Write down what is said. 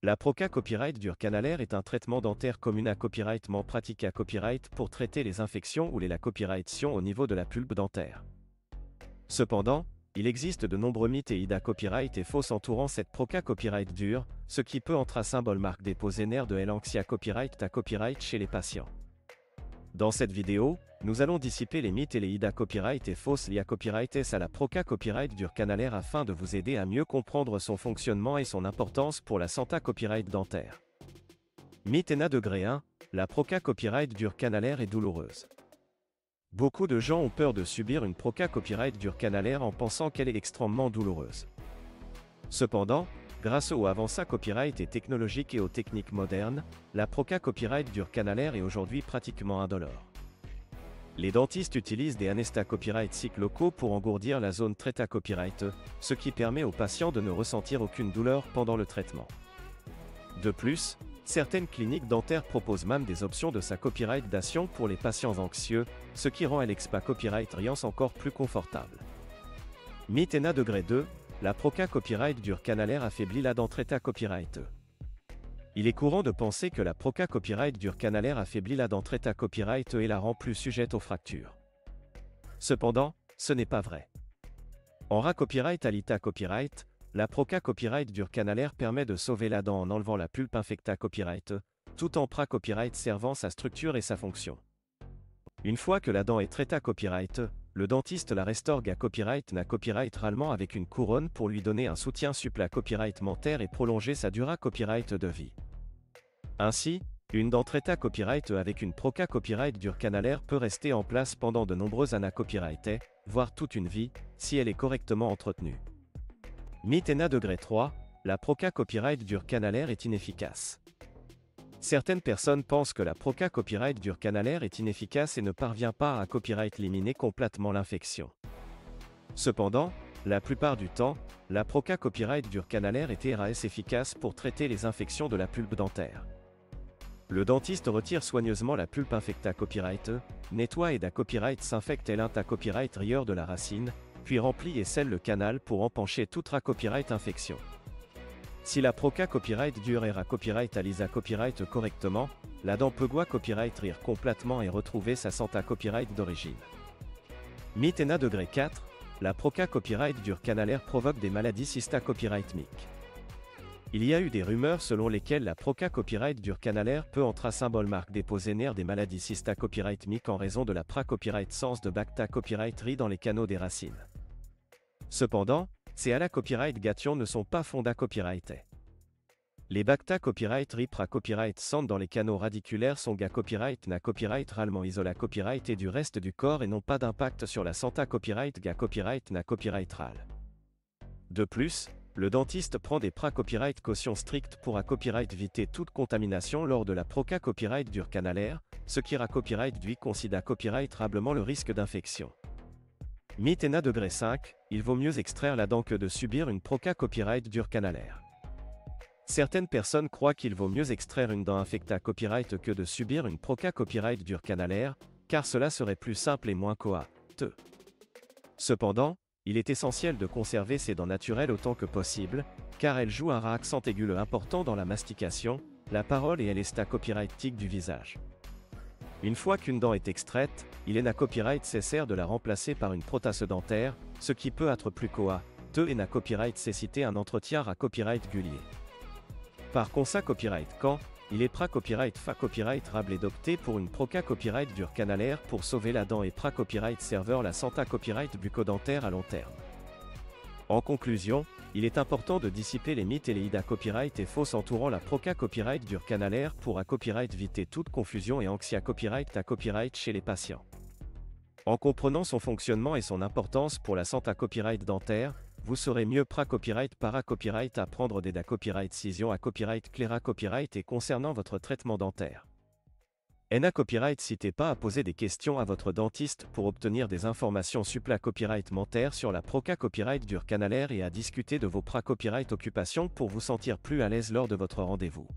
La Proca Copyright Dure canalaire est un traitement dentaire commun à copyrightement pratique à copyright pour traiter les infections ou la copyrightion au niveau de la pulpe dentaire. Cependant, il existe de nombreux mythes et idées copyright et fausses entourant cette Proca Copyright Dure, ce qui peut être un symbole marque déposée de l'anxia copyright à copyright chez les patients. Dans cette vidéo, nous allons dissiper les mythes et les idées copyright et fausses liées à copyright à la Proca Copyright Dure canalaire afin de vous aider à mieux comprendre son fonctionnement et son importance pour la santé copyright dentaire. Mythe et degré 1, la Proca Copyright Dure canalaire est douloureuse. Beaucoup de gens ont peur de subir une Proca Copyright Dure canalaire en pensant qu'elle est extrêmement douloureuse. Cependant, grâce aux avancées copyright et technologiques et aux techniques modernes, la Proca Copyright Dure canalaire est aujourd'hui pratiquement indolore. Les dentistes utilisent des anesthésés copyright cycles locaux pour engourdir la zone traitée copyright, ce qui permet aux patients de ne ressentir aucune douleur pendant le traitement. De plus, certaines cliniques dentaires proposent même des options de sa copyrightation pour les patients anxieux, ce qui rend l'EXPA Copyright Riance encore plus confortable. Mythe et degré 2, la Proca Copyright Dure canalaire affaiblit la dent traitée copyright. Il est courant de penser que la Proca Copyright Dure canalaire affaiblit la dent traitée copyright et la rend plus sujette aux fractures. Cependant, ce n'est pas vrai. En copyright à l'ITA copyright, la Proca Copyright Dure canalaire permet de sauver la dent en enlevant la pulpe infectée copyright, tout en copyright servant sa structure et sa fonction. Une fois que la dent est traitée copyright, le dentiste la restaure à copyright na copyright ralement avec une couronne pour lui donner un soutien supple copyright mentaire et prolonger sa durée copyright de vie. Ainsi, une dent traitée copyright avec une Proca Copyright Dure canalaire peut rester en place pendant de nombreuses années copyrightées, voire toute une vie, si elle est correctement entretenue. Mythe et degré 3, la Proca Copyright Dure canalaire est inefficace. Certaines personnes pensent que la Proca Copyright Dure canalaire est inefficace et ne parvient pas à copyright éliminer complètement l'infection. Cependant, la plupart du temps, la Proca Copyright Dure canalaire est efficace pour traiter les infections de la pulpe dentaire. Le dentiste retire soigneusement la pulpe infectée copyright, nettoie et copyright s'infecte et copyright rieur de la racine, puis remplit et scelle le canal pour empancher toute copyright infection. Si la Proca Copyright Dure et copyright alisa copyright correctement, la dent peut copyright rire complètement et retrouver sa santé copyright d'origine. Mythe et degré 4, la Proca Copyright Dure canalaire provoque des maladies copyrightmiques. Il y a eu des rumeurs selon lesquelles la Proca Copyright Dure canalaire peut être un symbole marque déposée des maladies copyrightmiques en raison de la copyright sens de bacta copyright ri dans les canaux des racines. Cependant, ces copyright gation ne sont pas fondés copyrightés. Les bacta copyright ri copyright sens dans les canaux radiculaires sont copyright na copyright ralement isola copyright et du reste du corps et n'ont pas d'impact sur la santé copyright copyright na copyright ral. De plus, le dentiste prend des copyright caution strictes pour copyright éviter toute contamination lors de la Proca Copyright Dure canalaire, ce qui copyright lui considère copyrightablement le risque d'infection. Mythe et degré 5, il vaut mieux extraire la dent que de subir une Proca Copyright Dure canalaire. Certaines personnes croient qu'il vaut mieux extraire une dent infectée copyright que de subir une Proca Copyright Dure canalaire, car cela serait plus simple et moins coûteux. Cependant, il est essentiel de conserver ces dents naturelles autant que possible, car elles jouent un accent aigu important dans la mastication, la parole et l'état copyrightique du visage. Une fois qu'une dent est extraite, il est copyright nécessaire de la remplacer par une prothèse dentaire, ce qui peut être plus coûteux et copyright nécessiter un entretien copyright régulier. Par conséquent copyright quand, il est copyright copyright rable et d'opter pour une Proca Copyright Dure canalaire pour sauver la dent et copyright serveur la santé copyright bucco-dentaire à long terme. En conclusion, il est important de dissiper les mythes et les idées copyright et fausses entourant la Proca Copyright Dure canalaire pour copyright éviter toute confusion et anxia copyright copyright chez les patients. En comprenant son fonctionnement et son importance pour la santé copyright dentaire, vous serez mieux copyright copyright à prendre des copyright cision copyright claira copyright et concernant votre traitement dentaire. Copyright n'hésitez pas à poser des questions à votre dentiste pour obtenir des informations copyrightementaires sur la Proca Copyright Dure canalaire et à discuter de vos copyright occupations pour vous sentir plus à l'aise lors de votre rendez-vous.